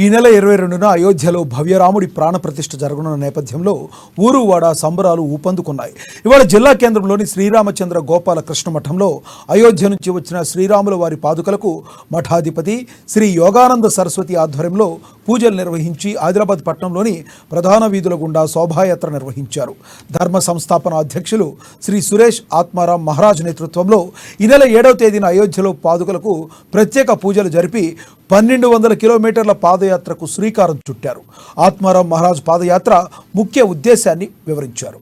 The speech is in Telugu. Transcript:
ఈ నెల 22న అయోధ్యలో భవ్యరాముడి ప్రాణప్రతిష్ఠ జరగనున్న నేపథ్యంలో ఊరువాడ సంబరాలు ఊపందుకున్నాయి. ఇవాళ జిల్లా కేంద్రంలోని శ్రీరామచంద్ర గోపాలకృష్ణ మఠంలో అయోధ్య నుంచి వచ్చిన శ్రీరాముల వారి పాదుకలకు మఠాధిపతి శ్రీ యోగానంద సరస్వతి ఆధ్వర్యంలో పూజలు నిర్వహించి ఆదిలాబాద్ పట్టణంలోని ప్రధాన వీధుల గుండా శోభాయాత్ర నిర్వహించారు. ధర్మ సంస్థాపన అధ్యక్షులు శ్రీ సురేష్ ఆత్మారాం మహారాజ్ నేతృత్వంలో ఈ నెల 7వ తేదీన అయోధ్యలో పాదుకలకు ప్రత్యేక పూజలు జరిపి 1200 కిలోమీటర్ల పాదయాత్రకు శ్రీకారం చుట్టారు. ఆత్మారాం మహారాజ్ పాదయాత్ర ముఖ్య ఉద్దేశాన్ని వివరించారు.